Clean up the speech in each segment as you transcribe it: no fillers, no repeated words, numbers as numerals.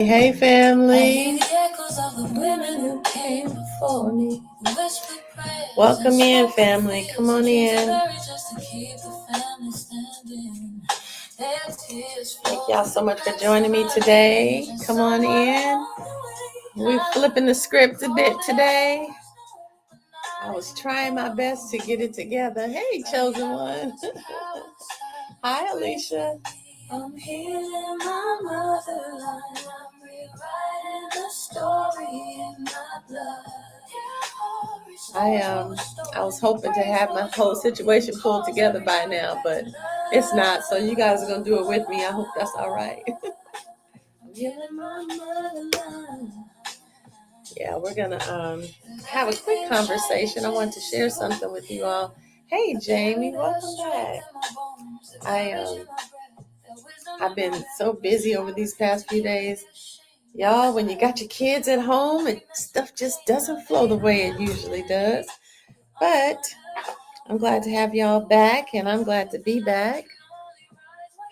Hey family. Welcome in, family. Come on in. Thank y'all so much for joining me today. Come on in. We're flipping the script a bit today. I was trying my best to get it together. Hey, chosen one. Hi, Alicia. I'm healing my motherline. I'm rewriting the story in my blood. I was hoping to have my whole situation pulled together by now, but it's not. So you guys are gonna do it with me. I hope that's all right. I'm healing my motherline. Yeah, we're gonna have a quick conversation. I want to share something with you all. Hey, Jamie, welcome back. I've been so busy over these past few days. Y'all, when you got your kids at home, stuff just doesn't flow the way it usually does. But I'm glad to have y'all back, and I'm glad to be back.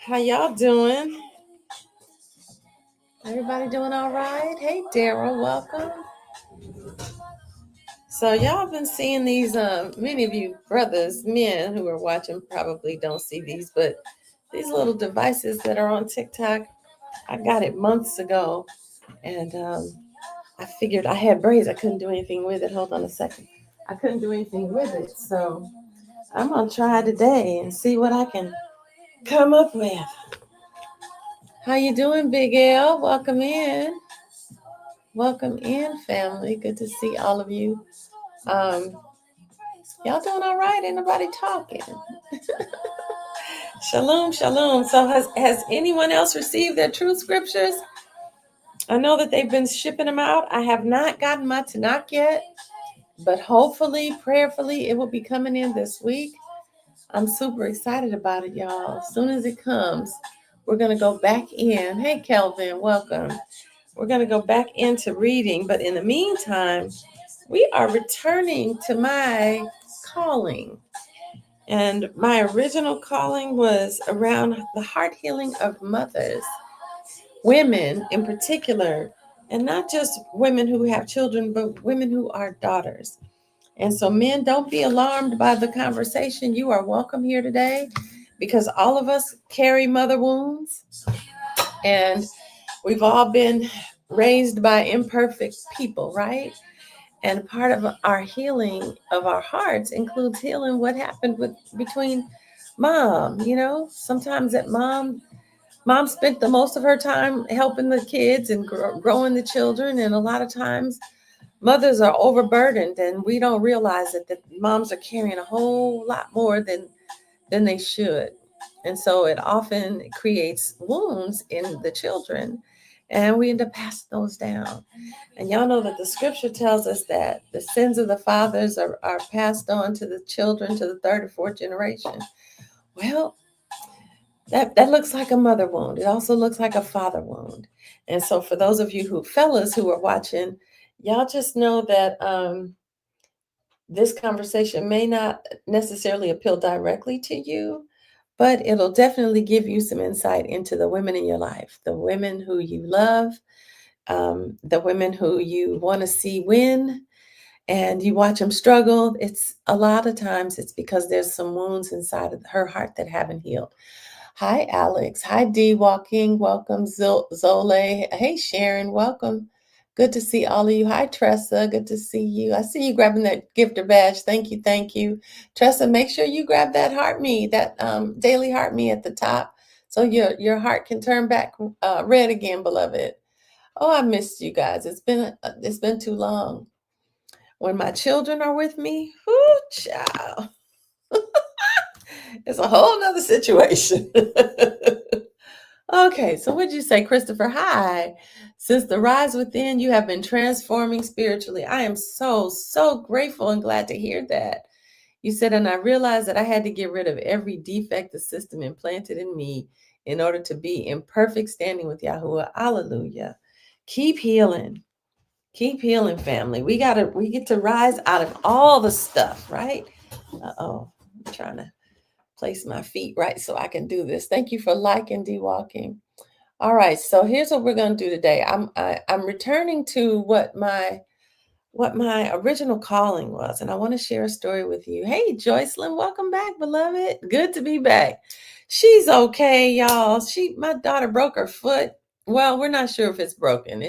How y'all doing? Everybody doing all right? Hey, Daryl, welcome. So y'all been seeing these, many of you brothers, men who are watching probably don't see these, but these little devices that are on TikTok, I got it months ago, and I figured I had braids. I couldn't do anything with it. Hold on a second. I couldn't do anything with it, so I'm going to try today and see what I can come up with. How you doing, Big L? Welcome in. Welcome in, family. Good to see all of you. Y'all doing all right? Ain't nobody talking. Shalom, shalom. So has anyone else received their truth scriptures? I know that they've been shipping them out. I have not gotten my Tanakh yet, but hopefully, prayerfully, it will be coming in this week. I'm super excited about it, y'all. As soon as it comes, we're going to go back in. Hey, Kelvin, welcome. We're going to go back into reading, but in the meantime, we are returning to my calling. And my original calling was around the heart healing of mothers, women in particular, and not just women who have children, but women who are daughters. And so, men, don't be alarmed by the conversation. You are welcome here today because all of us carry mother wounds, and we've all been raised by imperfect people, right? And part of our healing of our hearts includes healing what happened between mom. Sometimes that mom spent the most of her time helping the kids and growing the children, and a lot of times mothers are overburdened, and we don't realize that moms are carrying a whole lot more than they should. And so it often creates wounds in the children, and we end up passing those down. And y'all know that the scripture tells us that the sins of the fathers are passed on to the children to the third or fourth generation. Well, that looks like a mother wound. It also looks like a father wound. And so for those of you fellas who are watching, y'all just know that this conversation may not necessarily appeal directly to you, but it'll definitely give you some insight into the women in your life, the women who you love, the women who you want to see win, and you watch them struggle. It's a lot of times it's because there's some wounds inside of her heart that haven't healed. Hi, Alex. Hi, D Walking. Welcome, Zole. Hey, Sharon. Welcome. Good to see all of you. Hi, Tressa. Good to see you. I see you grabbing that gifter badge. Thank you. Thank you. Tressa, make sure you grab that heart me, that daily heart me at the top, so your heart can turn back red again, beloved. Oh, I missed you guys. It's been too long. When my children are with me, whoo, child, it's a whole nother situation. Okay, so what'd you say, Christopher? Hi. Since the rise within, you have been transforming spiritually. I am so grateful and glad to hear that. You said, and I realized that I had to get rid of every defect the system implanted in me in order to be in perfect standing with YAHUAH. Hallelujah. Keep healing. Keep healing, family. We get to rise out of all the stuff, right? Uh-oh. I'm trying to place my feet right so I can do this. Thank you for liking D Walking. All right, so here's what we're going to do today. I'm returning to what my original calling was, and I want to share a story with you. Hey, Joycelyn, welcome back, beloved. Good to be back. She's okay, y'all. My daughter broke her foot. Well, we're not sure if it's broken.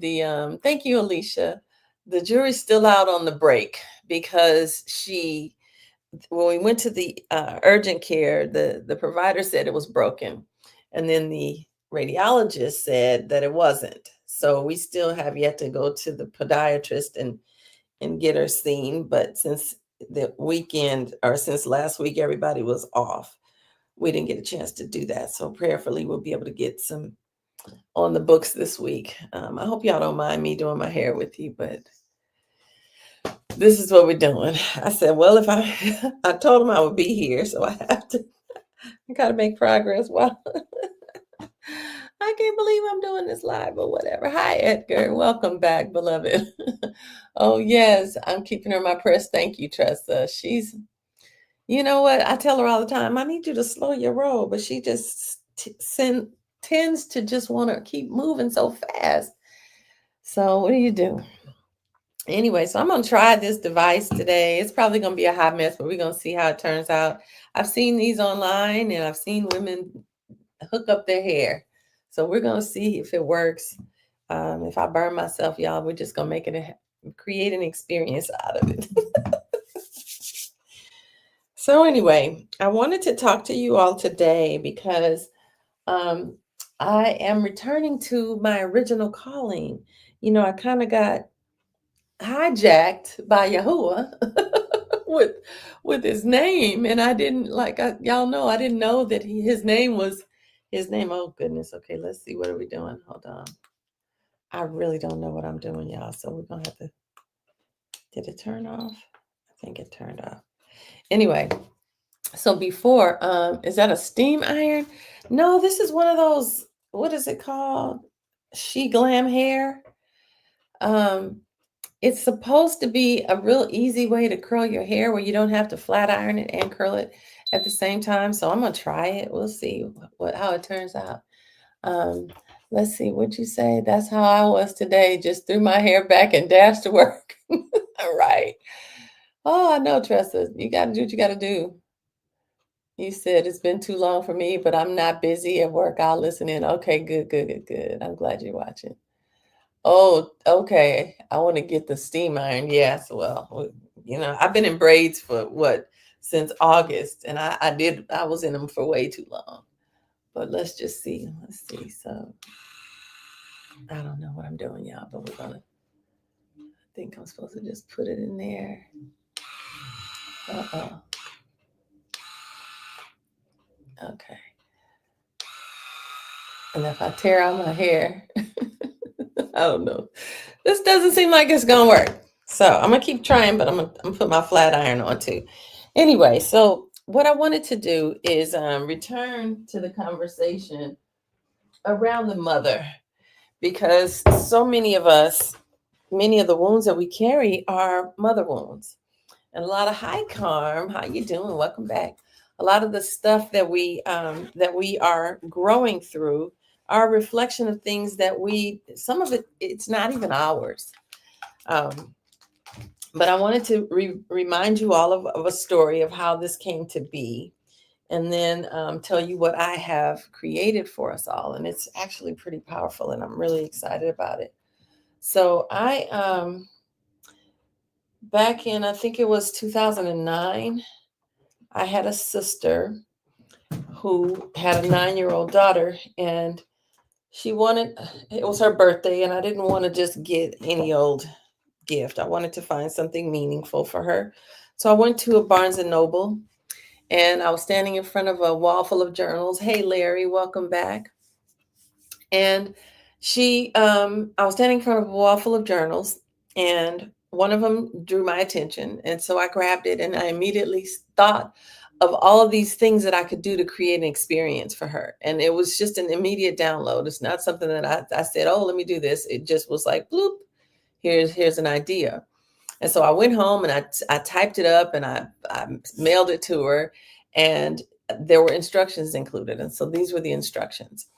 Thank you, Alicia. The jury's still out on the break because when we went to the urgent care, the provider said it was broken, and then the radiologist said that it wasn't. So we still have yet to go to the podiatrist and get her seen. But since the weekend, or since last week, everybody was off, we didn't get a chance to do that. So prayerfully, we'll be able to get some on the books this week. I hope y'all don't mind me doing my hair with you, but this is what we're doing. I said, well, if I told him I would be here, so I have to, I got to make progress. Wow. I can't believe I'm doing this live, but whatever. Hi, Edgar. Welcome back, beloved. Oh, yes. I'm keeping her in my prayers. Thank you, Tressa. You know what? I tell her all the time, I need you to slow your roll, but she just tends to just want to keep moving so fast. So what do you do? Anyway, so I'm going to try this device today. It's probably going to be a hot mess, but we're going to see how it turns out. I've seen these online, and I've seen women hook up their hair. So we're going to see if it works. If I burn myself, y'all, we're just going to create an experience out of it. So anyway, I wanted to talk to you all today because um, I am returning to my original calling. I kind of got hijacked by Yahuwah with his name, and I didn't y'all know I didn't know that his name was his name. Oh goodness. Okay, let's see. What are we doing? Hold on. I really don't know what I'm doing, y'all. So we're gonna have to. Did it turn off? I think it turned off. Anyway, so before, is that a steam iron? No, this is one of those. What is it called? She Glam hair. Um, It's supposed to be a real easy way to curl your hair where you don't have to flat iron it and curl it at the same time. So I'm gonna try it. We'll see how it turns out. Um, let's see. What'd you say? That's how I was today. Just threw my hair back and dashed to work. All right. Oh, I know, Tressa. You got to do what you got to do. You said it's been too long for me, but I'm not busy at work. I'll listen in. Okay, good, good, good, good. I'm glad you're watching. Oh, okay. I want to get the steam iron. Yes. Well, I've been in braids for since August, and I was in them for way too long. But let's just see. Let's see. So I don't know what I'm doing, y'all, but I think I'm supposed to just put it in there. Uh-oh. Okay. And if I tear out my hair, I don't know. This doesn't seem like it's gonna work. So I'm gonna keep trying, but I'm gonna put my flat iron on too. Anyway, so what I wanted to do is return to the conversation around the mother, because so many of the wounds that we carry are mother wounds, and a lot of hi Carm, how you doing? Welcome back. A lot of the stuff that we are growing through are a reflection of things that some of it's not even ours. Um, but I wanted to remind you all of a story of how this came to be, and then tell you what I have created for us all. And it's actually pretty powerful, and I'm really excited about it. So back in, I think it was 2009, I had a sister who had a 9-year-old daughter, and it was her birthday, and I didn't want to just get any old gift. I wanted to find something meaningful for her. So I went to a Barnes and Noble, and I was standing in front of a wall full of journals. Hey, Larry, welcome back. And I was standing in front of a wall full of journals, and one of them drew my attention. And so I grabbed it, and I immediately thought of all of these things that I could do to create an experience for her. And it was just an immediate download. It's not something that I said, oh, let me do this. It just was like, bloop, here's an idea. And so I went home, and I typed it up, and I mailed it to her, and there were instructions included. And so these were the instructions.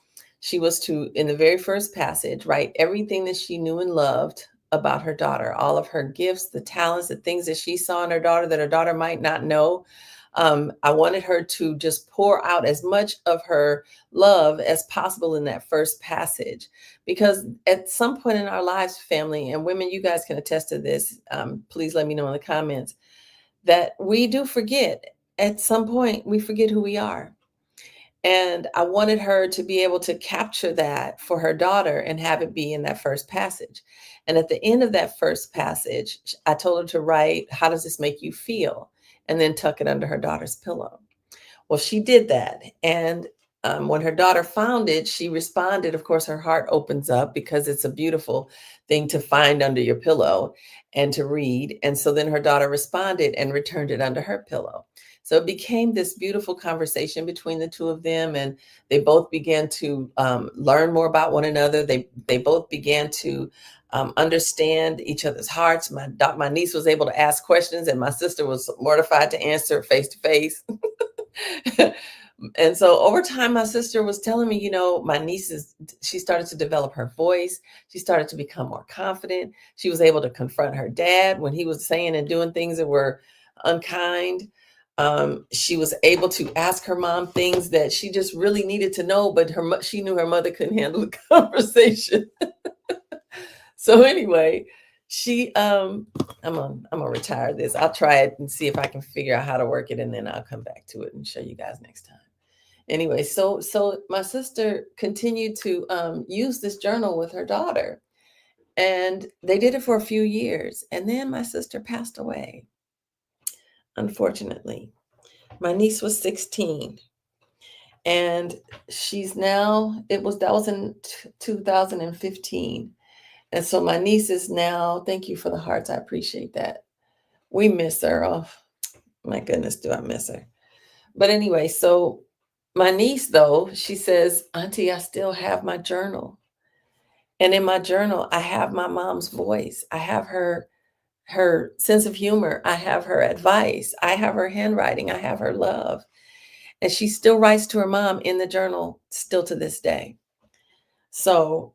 She was to, in the very first passage, write everything that she knew and loved about her daughter, all of her gifts, the talents, the things that she saw in her daughter that her daughter might not know. I wanted her to just pour out as much of her love as possible in that first passage, because at some point in our lives, family and women, you guys can attest to this. Please let me know in the comments that we do forget. At some point, we forget who we are. And I wanted her to be able to capture that for her daughter and have it be in that first passage. And at the end of that first passage, I told her to write, "How does this make you feel?" And then tuck it under her daughter's pillow. Well, she did that. And when her daughter found it, she responded. Of course, her heart opens up because it's a beautiful thing to find under your pillow and to read. And so then her daughter responded and returned it under her pillow. So it became this beautiful conversation between the two of them. And they both began to learn more about one another. They both began to understand each other's hearts. My niece was able to ask questions, and my sister was mortified to answer face to face. And so over time, my sister was telling me, my niece she started to develop her voice. She started to become more confident. She was able to confront her dad when he was saying and doing things that were unkind. She was able to ask her mom things that she just really needed to know, but she knew her mother couldn't handle the conversation. So anyway, I'm gonna retire this. I'll try it and see if I can figure out how to work it, and then I'll come back to it and show you guys next time. Anyway, so my sister continued to use this journal with her daughter, and they did it for a few years, and then my sister passed away. Unfortunately, my niece was 16, and that was in 2015. And so my niece is now, thank you for the hearts. I appreciate that. We miss her. Oh, my goodness, do I miss her. But anyway, so my niece, though, she says, "Auntie, I still have my journal. And in my journal, I have my mom's voice. I have her sense of humor. I have her advice. I have her handwriting. I have her love." And she still writes to her mom in the journal still to this day. So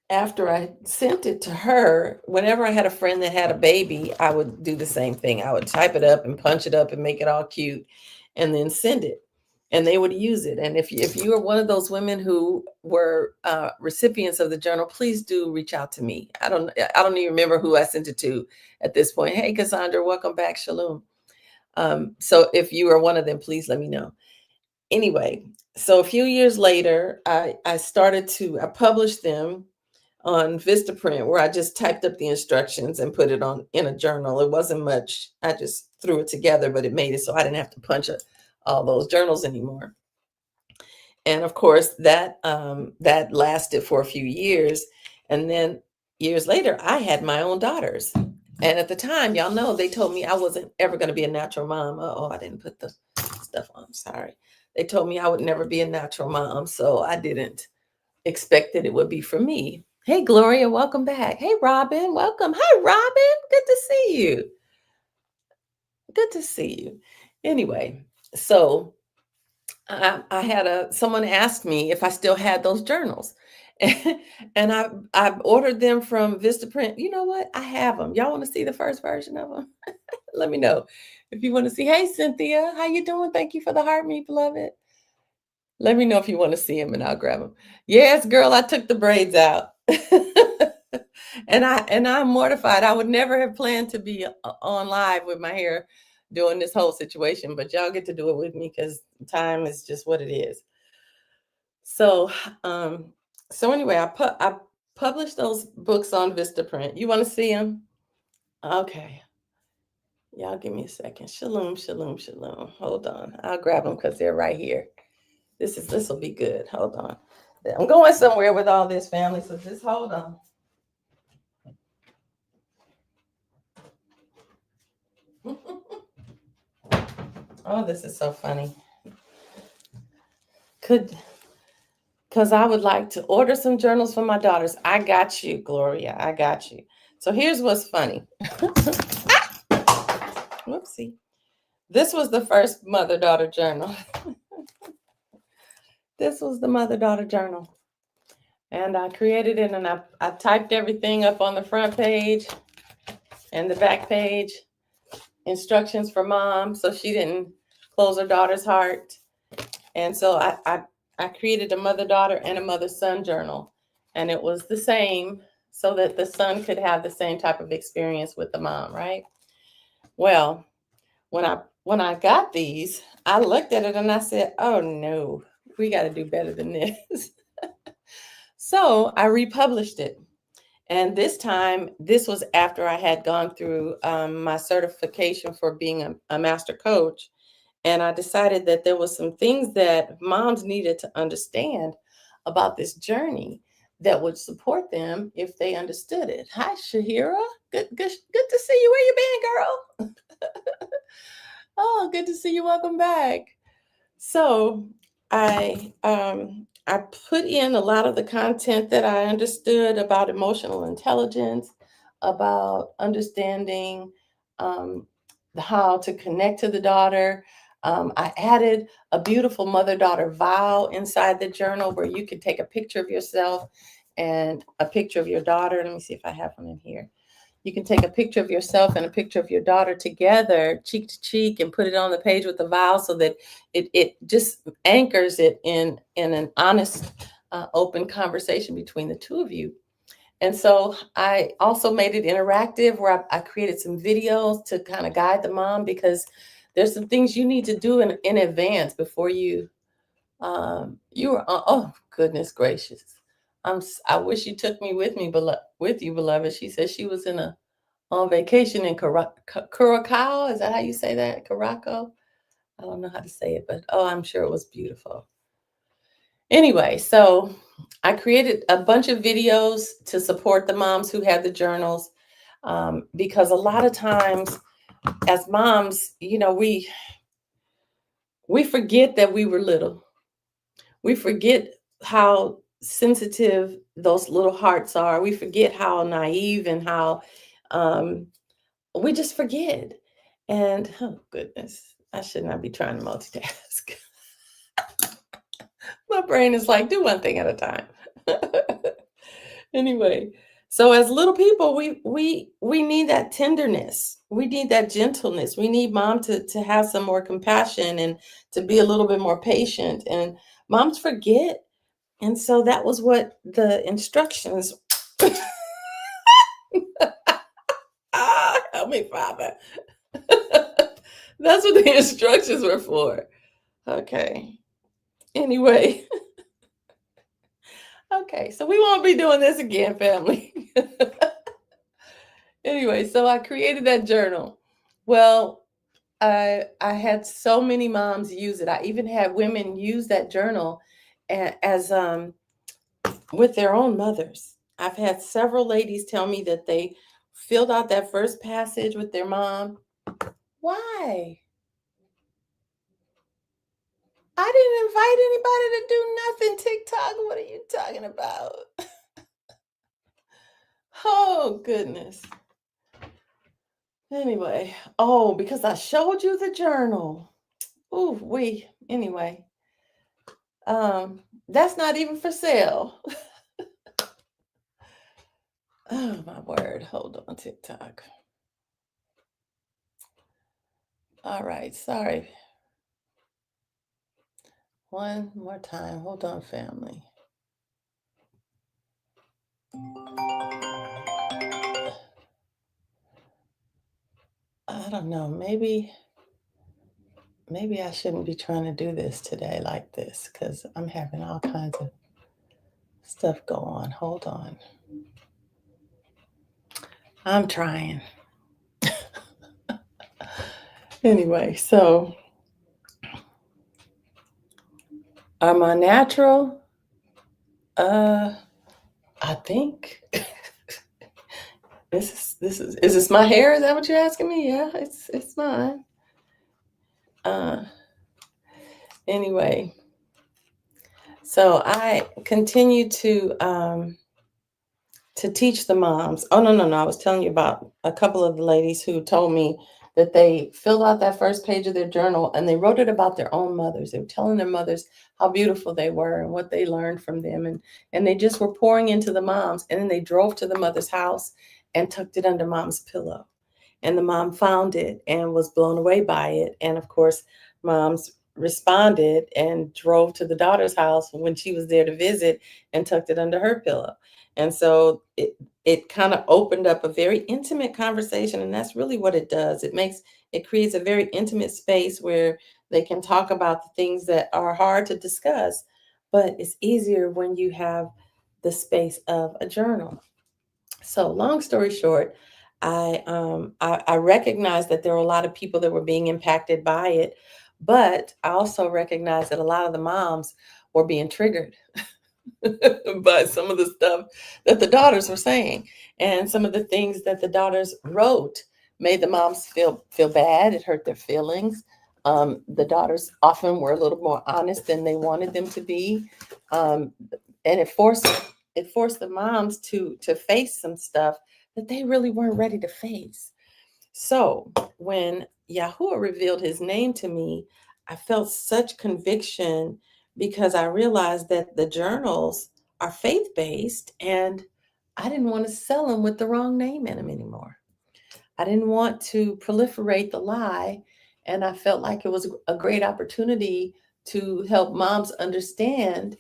after I sent it to her, whenever I had a friend that had a baby, I would do the same thing. I would type it up and punch it up and make it all cute and then send it. And they would use it. And if you are one of those women who were recipients of the journal, please do reach out to me. I don't even remember who I sent it to at this point. Hey, Cassandra, welcome back. Shalom. So if you are one of them, please let me know. Anyway, so a few years later, I published them on Vistaprint, where I just typed up the instructions and put it in a journal. It wasn't much. I just threw it together, but it made it so I didn't have to punch all those journals anymore. And of course, that lasted for a few years. And then years later, I had my own daughters. And at the time, y'all know, they told me I wasn't ever going to be a natural mom. Oh, I didn't put the stuff on. I'm sorry. They told me I would never be a natural mom. So I didn't expect that it would be for me. Hey, Gloria, welcome back. Hey, Robin, welcome. Hi, Robin. Good to see you. Good to see you. Anyway, so I had someone asked me if I still had those journals. And I ordered them from Vistaprint. You know what? I have them. Y'all want to see the first version of them? Let me know if you want to see. Hey, Cynthia, how you doing? Thank you for the heart, me beloved. Let me know if you want to see them, and I'll grab them. Yes, girl, I took the braids out. And I'm mortified. I would never have planned to be on live with my hair doing this whole situation, but y'all get to do it with me because time is just what it is. So anyway, I published those books on Vistaprint. You want to see them? Okay. Y'all give me a second. Shalom, shalom, shalom. Hold on. I'll grab them because they're right here. This will be good. Hold on. I'm going somewhere with all this, family, so just hold on. Oh, this is so funny. Because I would like to order some journals for my daughters. I got you, Gloria. I got you. So here's what's funny. Whoopsie. This was the first mother-daughter journal. This was the mother-daughter journal. And I created it, and I typed everything up on the front page and the back page. Instructions for mom, so she didn't close her daughter's heart. And so I created a mother-daughter and a mother-son journal. And it was the same so that the son could have the same type of experience with the mom, right? Well, when I got these, I looked at it and I said, oh no, we got to do better than this. So I republished it. And this time, this was after I had gone through my certification for being a master coach. And I decided that there was some things that moms needed to understand about this journey that would support them if they understood it. Hi, Shahira. Good to see you. Where you been, girl? Oh, good to see you. Welcome back. So I put in a lot of the content that I understood about emotional intelligence, about understanding how to connect to the daughter. I added a beautiful mother-daughter vow inside the journal where you could take a picture of yourself and a picture of your daughter. Let me see if I have one in here. You can take a picture of yourself and a picture of your daughter together, cheek to cheek, and put it on the page with the vow so that it just anchors it in an honest, open conversation between the two of you. And so I also made it interactive where I created some videos to kind of guide the mom, because there's some things you need to do in advance before you were oh goodness gracious. I wish you took me with you, beloved. She said she was on vacation in Curacao. Is that how you say that? Caraco? I don't know how to say it, but oh, I'm sure it was beautiful. Anyway, so I created a bunch of videos to support the moms who had the journals, because a lot of times as moms, we forget that we were little. We forget how sensitive those little hearts are. We forget how naive and how we just forget. And oh goodness, I should not be trying to multitask. My brain is like, do one thing at a time. Anyway, so as little people, we need that tenderness. We need that gentleness. We need mom to have some more compassion and to be a little bit more patient. And moms forget. And so that was what the instructions. Help me, Father. That's what the instructions were for. Okay. Anyway. Okay, so we won't be doing this again, family. Anyway, so I created that journal. Well, I had so many moms use it. I even had women use that journal as with their own mothers. I've had several ladies tell me that they filled out that first passage with their mom. Why? I didn't invite anybody to do nothing, TikTok. What are you talking about? Oh, goodness. Anyway, oh, because I showed you the journal. Ooh, anyway. That's not even for sale. Oh, my word. Hold on, TikTok. All right, sorry. One more time. Hold on, family. I don't know. Maybe I shouldn't be trying to do this today like this, because I'm having all kinds of stuff go on. Hold on. I'm trying. Anyway, so am I natural? I think is this my hair? Is that what you're asking me? Yeah, it's mine. Anyway, so I continue to teach the moms. Oh no, I was telling you about a couple of the ladies who told me that they filled out that first page of their journal and they wrote it about their own mothers. They were telling their mothers how beautiful they were and what they learned from them. And they just were pouring into the moms. And then they drove to the mother's house and tucked it under mom's pillow. And the mom found it and was blown away by it. And of course, mom's responded and drove to the daughter's house when she was there to visit and tucked it under her pillow. And so it kind of opened up a very intimate conversation, and that's really what it does. It creates a very intimate space where they can talk about the things that are hard to discuss, but it's easier when you have the space of a journal. So long story short, I recognized that there were a lot of people that were being impacted by it, but I also recognized that a lot of the moms were being triggered by some of the stuff that the daughters were saying, and some of the things that the daughters wrote made the moms feel bad. It hurt their feelings. The daughters often were a little more honest than they wanted them to be, um, and it forced the moms to face some stuff that they really weren't ready to face. So when Yahuwah revealed his name to me, I felt such conviction because I realized that the journals are faith based and I didn't want to sell them with the wrong name in them anymore. I didn't want to proliferate the lie. And I felt like it was a great opportunity to help moms understand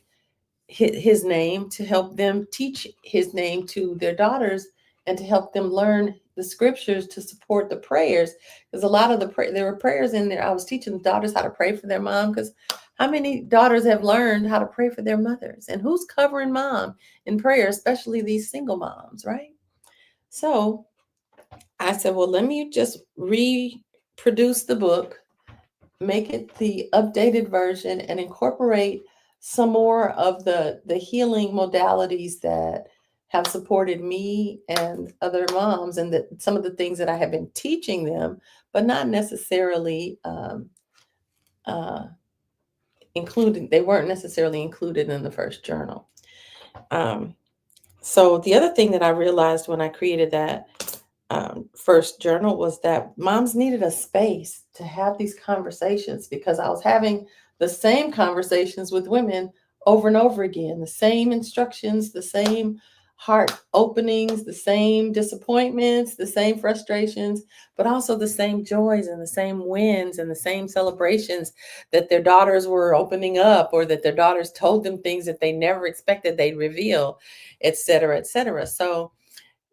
his name, to help them teach his name to their daughters, and to help them learn the scriptures to support the prayers. Because a lot of there were prayers in there. I was teaching the daughters how to pray for their mom, because how many daughters have learned how to pray for their mothers? And who's covering mom in prayer, especially these single moms, right? So I said, well, let me just reproduce the book, make it the updated version, and incorporate some more of the healing modalities that have supported me and other moms, and that some of the things that I have been teaching them, but not necessarily uh, included. They weren't necessarily included in the first journal. Um, so the other thing that I realized when I created that first journal was that moms needed a space to have these conversations, because I was having the same conversations with women over and over again, the same instructions, the same heart openings, the same disappointments, the same frustrations, but also the same joys and the same wins and the same celebrations, that their daughters were opening up, or that their daughters told them things that they never expected they'd reveal, et cetera, et cetera. So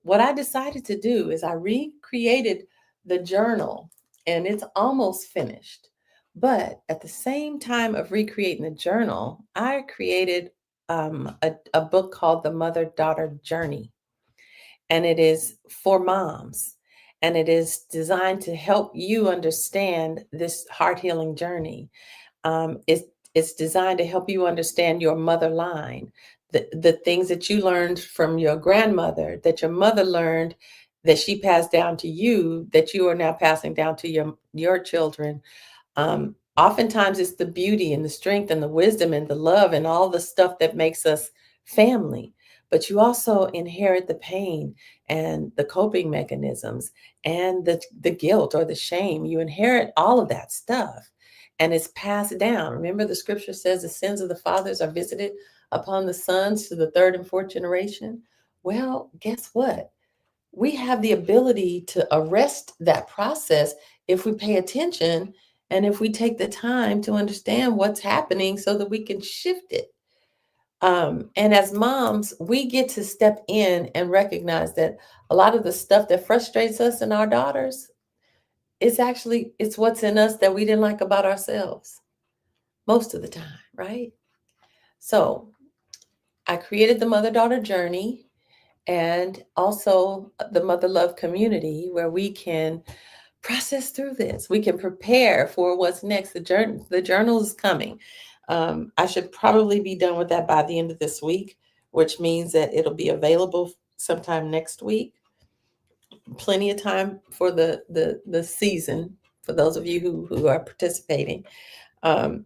what I decided to do is I recreated the journal, and it's almost finished. But at the same time of recreating the journal, I created a book called The Mother Daughter Journey. And it is for moms. And it is designed to help you understand this heart healing journey. It's designed to help you understand your mother line, the things that you learned from your grandmother, that your mother learned, that she passed down to you, that you are now passing down to your children. Oftentimes it's the beauty and the strength and the wisdom and the love and all the stuff that makes us family. But you also inherit the pain and the coping mechanisms and the guilt or the shame. You inherit all of that stuff, and it's passed down. Remember, the scripture says the sins of the fathers are visited upon the sons to the third and fourth generation. Well, guess what? We have the ability to arrest that process if we pay attention and if we take the time to understand what's happening so that we can shift it. And as moms, we get to step in and recognize that a lot of the stuff that frustrates us in our daughters is actually it's what's in us that we didn't like about ourselves most of the time, right? So I created the mother daughter journey, and also the mother love community, where we can process through this. We can prepare for what's next. The journal is coming. I should probably be done with that by the end of this week, which means that it'll be available sometime next week. Plenty of time for the season for those of you who are participating. Um,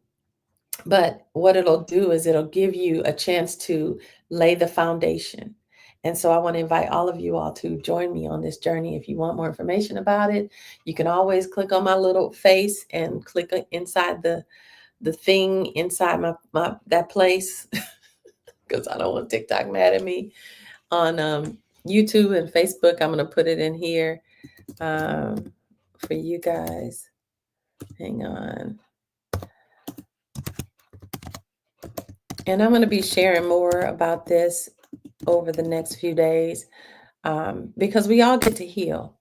but what it'll do is it'll give you a chance to lay the foundation. And so I want to invite all of you all to join me on this journey. If you want more information about it, you can always click on my little face and click inside the thing inside my that place, because I don't want TikTok mad at me. On YouTube and Facebook, I'm going to put it in here for you guys. Hang on. And I'm going to be sharing more about this over the next few days, because we all get to heal,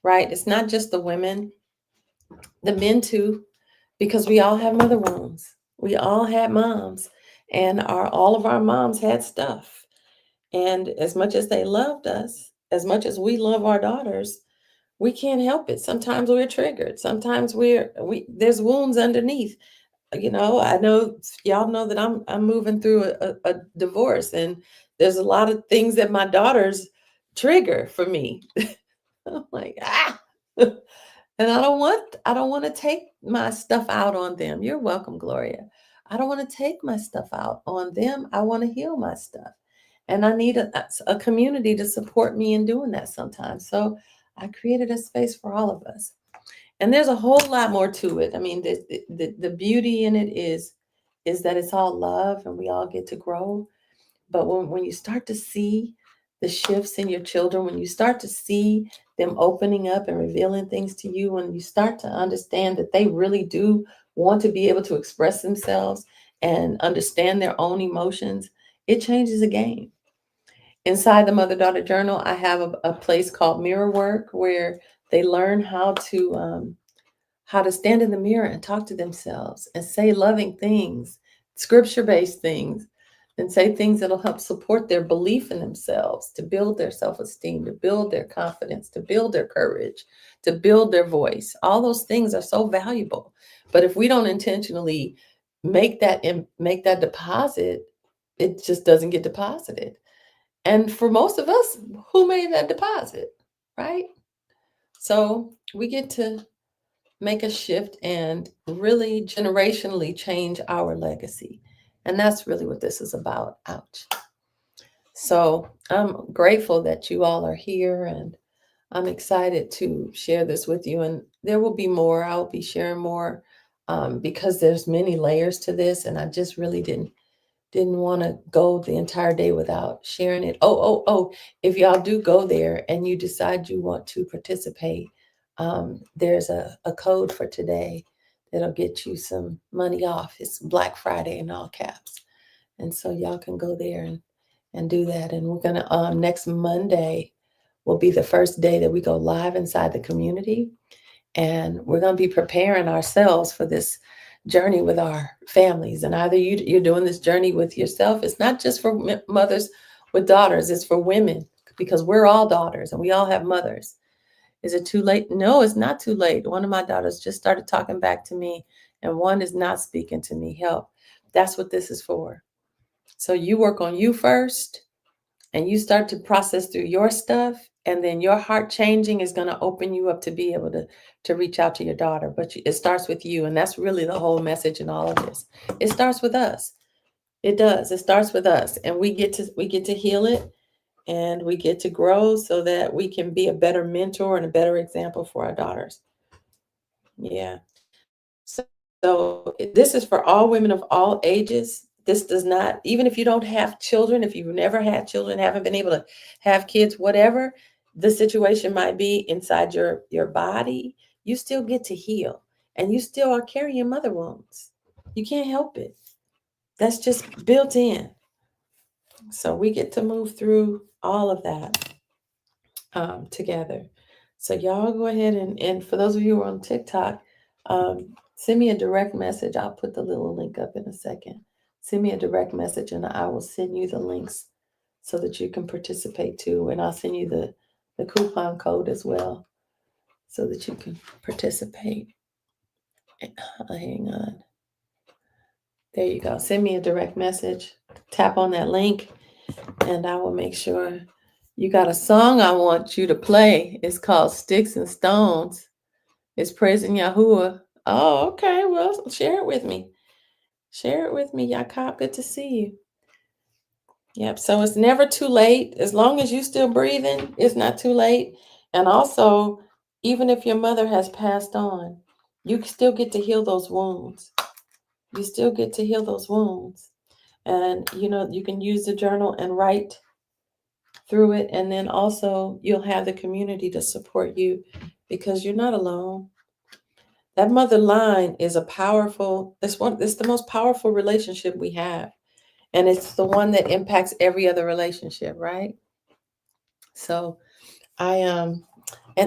right? It's not just the women, the men too, because we all have mother wounds. We all had moms, and all of our moms had stuff. And as much as they loved us, as much as we love our daughters, we can't help it. Sometimes we're triggered. Sometimes there's wounds underneath. I know y'all know that I'm moving through a divorce, and there's a lot of things that my daughters trigger for me. I'm like, and I don't want to take my stuff out on them. You're welcome, Gloria. I don't want to take my stuff out on them. I want to heal my stuff. And I need a community to support me in doing that sometimes. So I created a space for all of us. And there's a whole lot more to it. I mean, the beauty in it is that it's all love and we all get to grow. But when you start to see the shifts in your children, when you start to see them opening up and revealing things to you, when you start to understand that they really do want to be able to express themselves and understand their own emotions, it changes the game. Inside the Mother Daughter Journal, I have a place called Mirror Work, where they learn how to stand in the mirror and talk to themselves and say loving things, scripture-based things, and say things that'll help support their belief in themselves, to build their self-esteem, to build their confidence, to build their courage, to build their voice. All those things are so valuable. But if we don't intentionally make that deposit, it just doesn't get deposited. And for most of us, who made that deposit, right? So we get to make a shift and really generationally change our legacy. And that's really what this is about. Ouch. So I'm grateful that you all are here, and I'm excited to share this with you. And there will be more. I'll be sharing more, because there's many layers to this, and I just really didn't want to go the entire day without sharing it. Oh, if y'all do go there and you decide you want to participate, there's a code for today that'll get you some money off. It's Black Friday in all caps. And so y'all can go there and do that. And we're going to, next Monday will be the first day that we go live inside the community. And we're going to be preparing ourselves for this journey with our families. And either you're doing this journey with yourself. It's not just for mothers with daughters. It's for women, because we're all daughters and we all have mothers. Is it too late? No, it's not too late. One of my daughters just started talking back to me, and one is not speaking to me. Help. That's what this is for. So you work on you first, and you start to process through your stuff, and then your heart changing is going to open you up to be able to reach out to your daughter. But it starts with you, and that's really the whole message in all of this. It starts with us. It does. It starts with us, and we get to heal it, and we get to grow so that we can be a better mentor and a better example for our daughters. Yeah. So this is for all women of all ages. This does not, even if you don't have children, if you've never had children, haven't been able to have kids, whatever the situation might be inside your body, you still get to heal, and you still are carrying mother wounds. You can't help it. That's just built in. So we get to move through all of that together. So y'all go ahead and for those of you who are on TikTok, send me a direct message. I'll put the little link up in a second. Send me a direct message and I will send you the links so that you can participate too. And I'll send you the coupon code as well so that you can participate. Hang on. There you go. Send me a direct message. Tap on that link and I will make sure you got a song I want you to play. It's called Sticks and Stones. It's praising YAHUAH. Oh, okay. Well, share it with me. Share it with me, YAHUAH. Good to see you. Yep. So it's never too late. As long as you still breathing, it's not too late. And also, even if your mother has passed on, you still get to heal those wounds. You still get to heal those wounds. And you can use the journal and write through it, and then also you'll have the community to support you because you're not alone. That mother line is a powerful, it's the most powerful relationship we have. And it's the one that impacts every other relationship, right? So and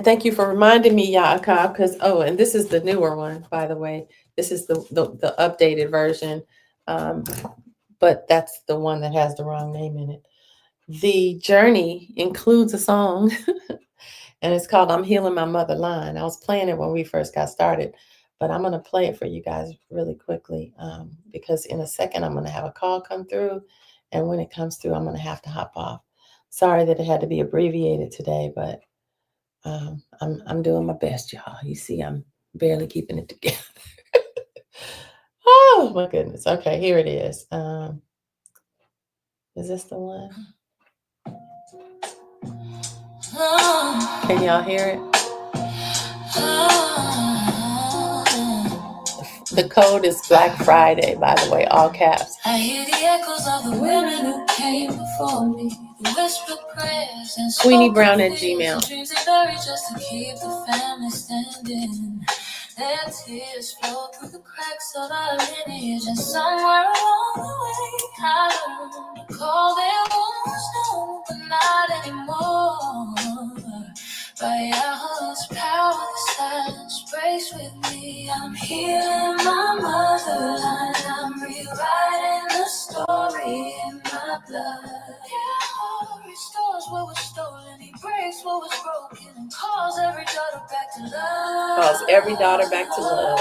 thank you for reminding me, Yaakov, because and this is the newer one, by the way. This is the updated version. Um, but that's the one that has the wrong name in it. The journey includes a song, and it's called I'm Healing My Mother Line. I was playing it when we first got started, but I'm going to play it for you guys really quickly because in a second I'm going to have a call come through. And when it comes through, I'm going to have to hop off. Sorry that it had to be abbreviated today, but I'm doing my best, y'all. You see, I'm barely keeping it together. Oh, my goodness. Okay, here it is. Is this the one? Can y'all hear it? The code is Black Friday, by the way, all caps. I hear the echoes of the women who came before me, the whispered prayers and Queenie Brown at Gmail. Dreams they buried just to keep the family standing. Their tears flow through the cracks of our lineage, and somewhere along the way, I learned to call their wounds known, but not anymore. By Yahuah's power, the silence breaks with me. I'm healing my motherline. I'm rewriting the story in my blood. Yahuah restores what was stolen. He breaks what was broken and calls every daughter back to love. Calls every daughter back to love.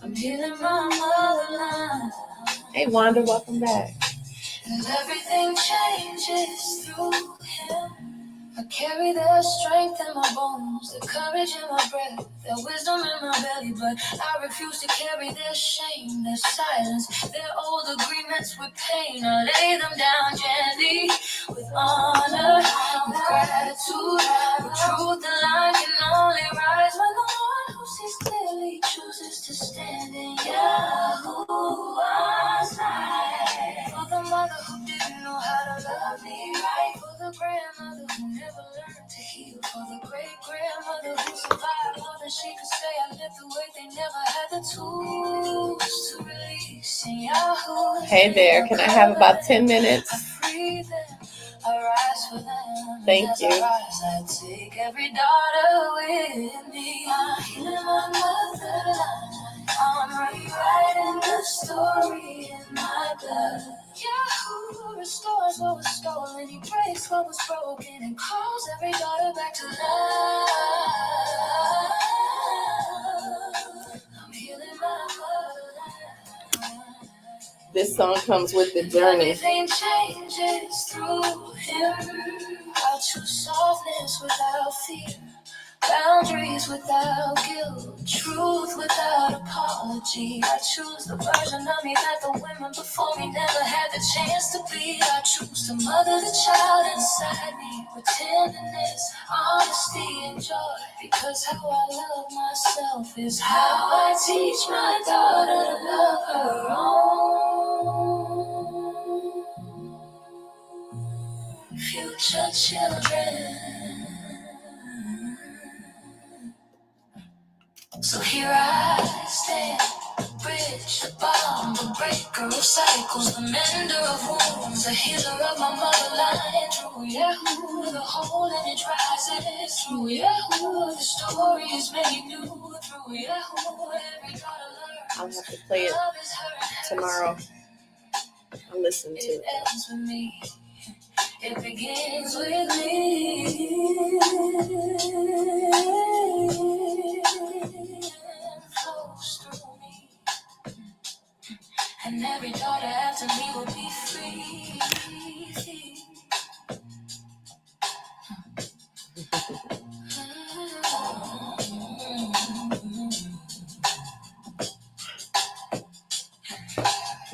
I'm healing my motherline. Hey, Wanda, welcome back. And everything changes through him. I carry their strength in my bones, their courage in my breath, their wisdom in my belly, but I refuse to carry their shame, their silence, their old agreements with pain. I lay them down gently with honor, with gratitude, with truth. The line can only rise when the one who sees clearly chooses to stand in Yahuah's light. For the mother who didn't know how to love me right, for the grandmother who never learned to heal, for the great-grandmother who survived more than she could say. I lived the way they never had the tools to release in Yahoo. Hey there, can I have about 10 minutes? I free them, I rise for them. Thank you. I take every daughter with me. I'm healing my motherline. I'm rewriting the story in my blood. Yahuah restores what was stolen. He breaks what was broken and calls every daughter back to love. I'm healing my motherline. This song comes with the journey. Everything changes through him. I choose softness without fear, boundaries without guilt, truth without apology. I choose the version of me that the women before me never had the chance to be. I choose to mother the child inside me with tenderness, honesty, and joy. Because how I love myself is how I teach my daughter to love her own future children. So here I stand, the bridge, the bomb, the breaker of cycles, the mender of wounds, the healer of my motherline. Through Yahuah, the whole lineage rises. Through Yahuah, the story is made new. Through Yahuah, every daughter learns. I'll have to play it tomorrow. I'll listen to it. It ends with me. It begins with me. Flows through me. And every daughter after me will be free.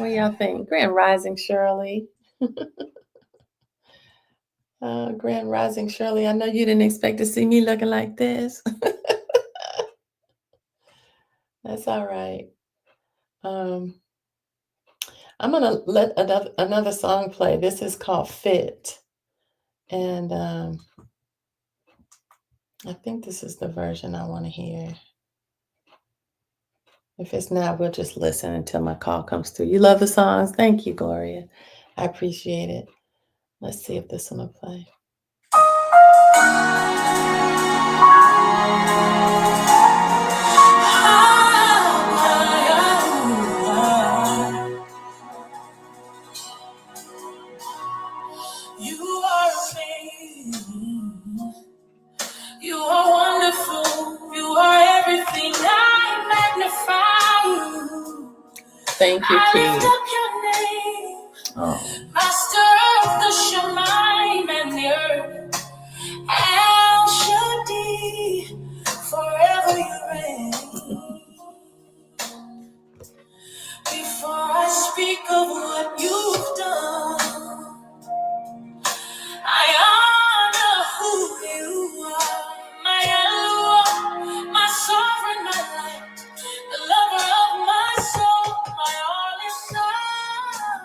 What y'all think? Grand Rising Shirley. Grand Rising Shirley. I know you didn't expect to see me looking like this. That's all right. I'm gonna let another song play. This is called Fit. And I think this is the version I want to hear. If it's not, we'll just listen until my call comes through. You love the songs? Thank you, Gloria. I appreciate it. Let's see if this one will play. You are amazing. You are wonderful. You are everything. I magnify you. Thank you, King. I lift up your name. Oh. Master of the Shemaim and the earth. El Shaddai, forever you reign. Before I speak of what you've done, I honor who you are. My YAHUAH, my sovereign, my light, the lover of my soul, my all in all.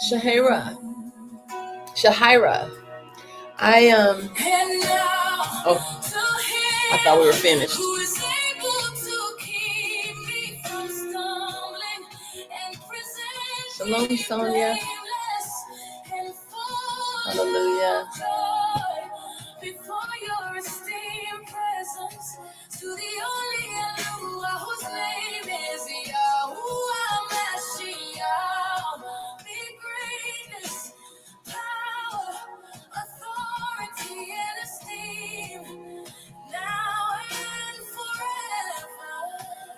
Shahira. I thought we were finished. Shalom, Sonia. Hallelujah. Before your esteemed presence, to the only YAHUAH, whose name is YAHUAH Mashiach. Be greatness, power, authority, and esteem, now and forever.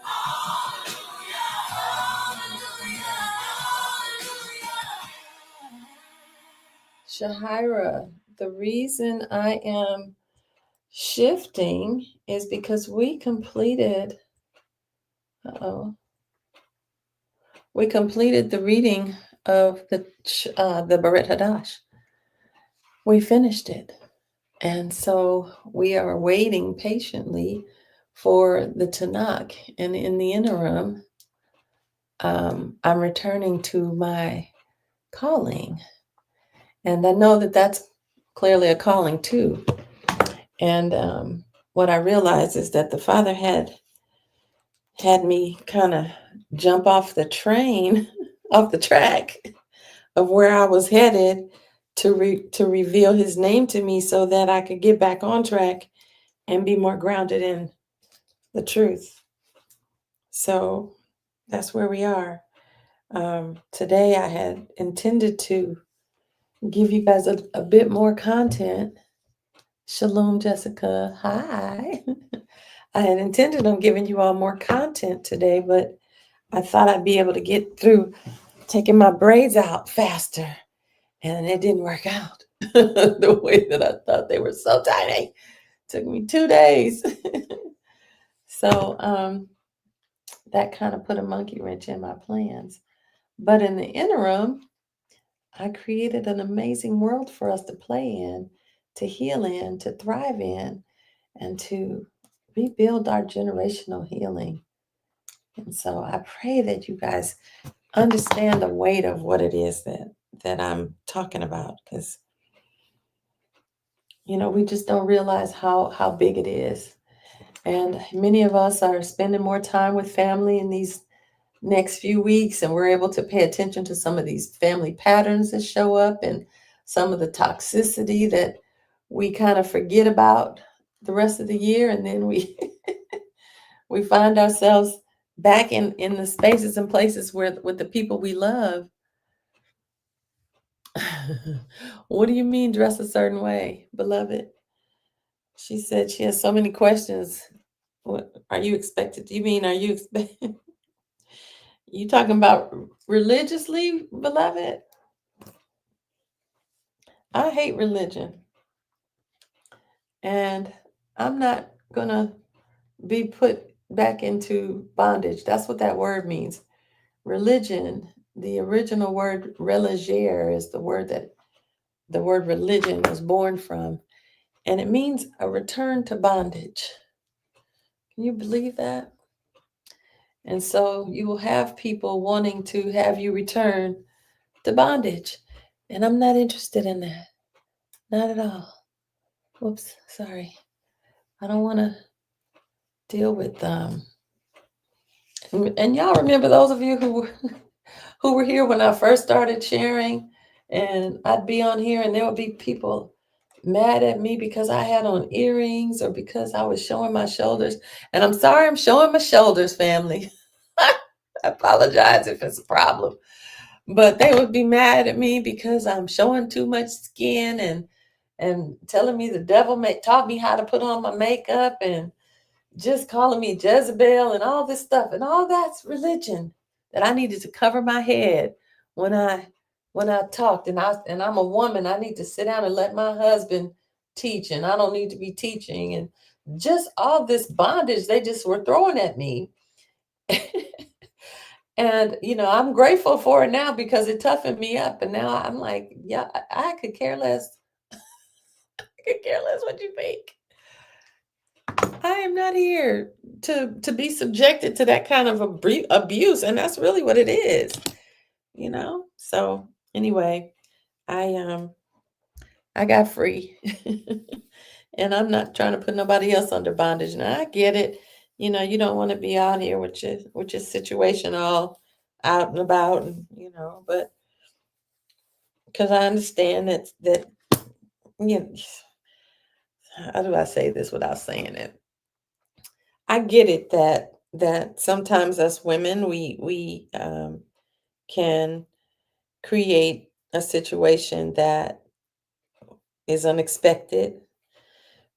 Hallelujah, hallelujah, hallelujah. Shahira, the reason I am shifting is because we completed the reading of the Beret Hadash. We finished it, and so we are waiting patiently for the Tanakh. And in the interim, I'm returning to my calling, and I know that that's clearly a calling too. And what I realized is that the Father had me kind of jump off the train, off the track of where I was headed to reveal his name to me so that I could get back on track and be more grounded in the truth. So that's where we are. Today I had intended to give you guys a bit more content. Shalom, Jessica. Hi. I had intended on giving you all more content today, but I thought I'd be able to get through taking my braids out faster, and it didn't work out the way that I thought. They were so tiny. It took me 2 days. So that kind of put a monkey wrench in my plans. But in the interim, I created an amazing world for us to play in, to heal in, to thrive in, and to rebuild our generational healing. And so I pray that you guys understand the weight of what it is that I'm talking about, because we just don't realize how big it is. And many of us are spending more time with family in these next few weeks, and we're able to pay attention to some of these family patterns that show up and some of the toxicity that we kind of forget about the rest of the year, and then we we find ourselves back in the spaces and places with the people we love. What do you mean dress a certain way, beloved? She said she has so many questions. What are you expected? Do you mean, are you expected? You talking about religiously, beloved? I hate religion. And I'm not going to be put back into bondage. That's what that word means. Religion, the original word religier is the word that the word religion was born from. And it means a return to bondage. Can you believe that? And so you will have people wanting to have you return to bondage. And I'm not interested in that. Not at all. Whoops, sorry. I don't want to deal with and y'all remember those of you who were here when I first started sharing, and I'd be on here and there would be people mad at me because I had on earrings or because I was showing my shoulders. And I'm sorry I'm showing my shoulders, family. I apologize if it's a problem. But they would be mad at me because I'm showing too much skin and telling me the devil taught me how to put on my makeup and just calling me Jezebel and all this stuff. And all that's religion, that I needed to cover my head when I talked. And I'm a woman. I need to sit down and let my husband teach, and I don't need to be teaching. And just all this bondage they just were throwing at me. And, I'm grateful for it now because it toughened me up. And now I'm like, yeah, I could care less. I could care less what you think. I am not here to be subjected to that kind of abuse. And that's really what it is, So Anyway, I got free. And I'm not trying to put nobody else under bondage. Now I get it. You don't want to be out here with your situation all out and about, and but because I understand that you know, how do I say this without saying it? I get it that sometimes us women we can create a situation that is unexpected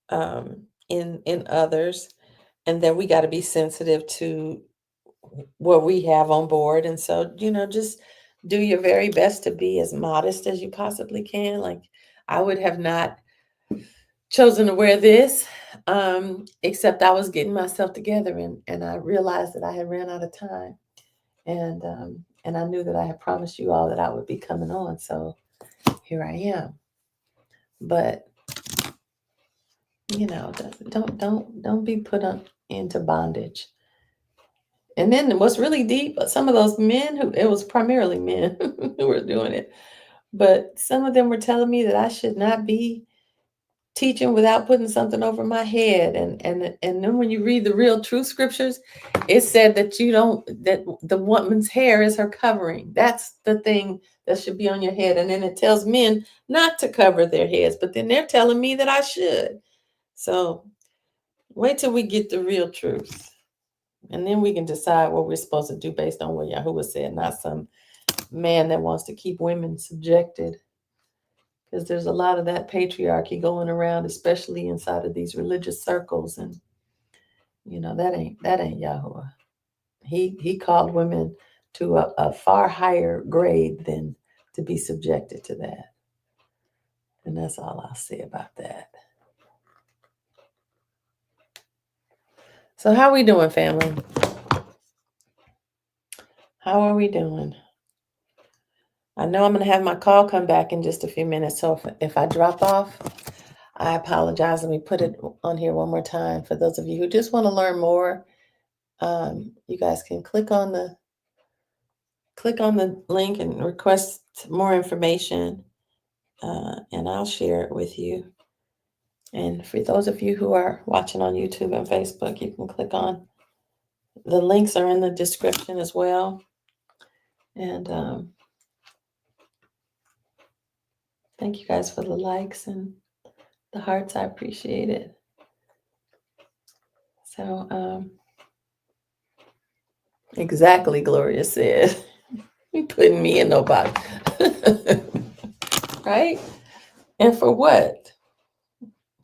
in others, and then we got to be sensitive to what we have on board. And so just do your very best to be as modest as you possibly can. Like, I would have not chosen to wear this, except I was getting myself together, and I realized that I had ran out of time, and I knew that I had promised you all that I would be coming on, so here I am. But don't be put into bondage. And then what's really deep, some of those men, who it was primarily men who were doing it, but some of them were telling me that I should not be teaching without putting something over my head. And then when you read the real true scriptures, it said that you don't that the woman's hair is her covering. That's the thing that should be on your head. And then it tells men not to cover their heads, but then they're telling me that I should. So wait till we get the real truth. And then we can decide what we're supposed to do based on what YAHUAH said, not some man that wants to keep women subjected. Because there's a lot of that patriarchy going around, especially inside of these religious circles. And that ain't YAHUAH. He called women to a far higher grade than to be subjected to that. And that's all I'll say about that. So how are we doing, family? How are we doing? I know I'm going to have my call come back in just a few minutes. So if I drop off, I apologize. Let me put it on here one more time. For those of you who just want to learn more, you guys can click on the link and request more information, and I'll share it with you. And for those of you who are watching on YouTube and Facebook, you can click on the links are in the description as well. And thank you guys for the likes and the hearts. I appreciate it. So exactly, Gloria said. You putting me in no box. Right? And for what?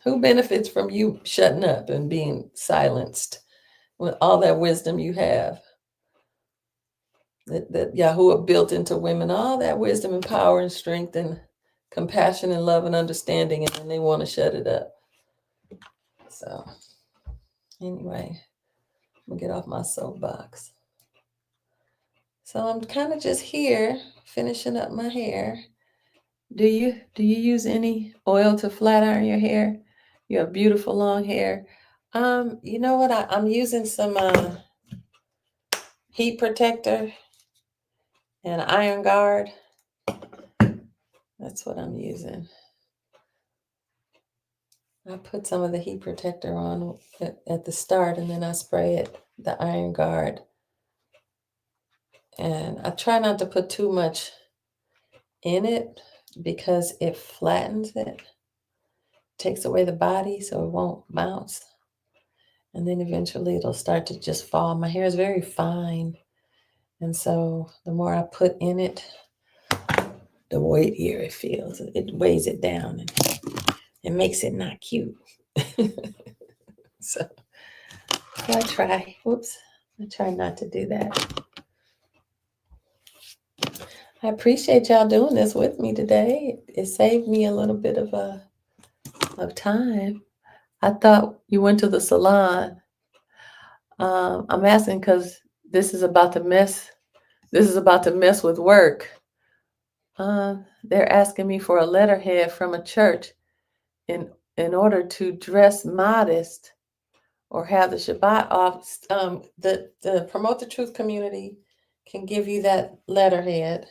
Who benefits from you shutting up and being silenced with all that wisdom you have? That YAHUAH built into women, all that wisdom and power and strength and compassion and love and understanding, and then they want to shut it up. So anyway, I'm gonna get off my soapbox. So I'm kind of just here finishing up my hair. Do you use any oil to flat iron your hair? You have beautiful long hair. You know what? I'm using some heat protector and iron guard. That's what I'm using. I put some of the heat protector on at the start, and then I spray it, the iron guard. And I try not to put too much in it because it flattens it, takes away the body so it won't bounce. And then eventually it'll start to just fall. My hair is very fine. And so the more I put in it, the weightier it feels. It weighs it down and it makes it not cute. So I try. Whoops. I try not to do that. I appreciate y'all doing this with me today. It saved me a little bit of time. I thought you went to the salon. I'm asking because this is about to mess. This is about to mess with work. They're asking me for a letterhead from a church in order to dress modest or have the Shabbat off. The Promote the Truth community can give you that letterhead.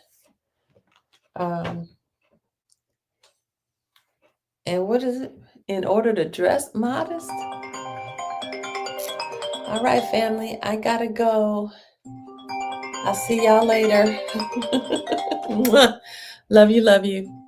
And what is it? In order to dress modest? All right, family, I gotta go. I'll see y'all later. Love you, love you.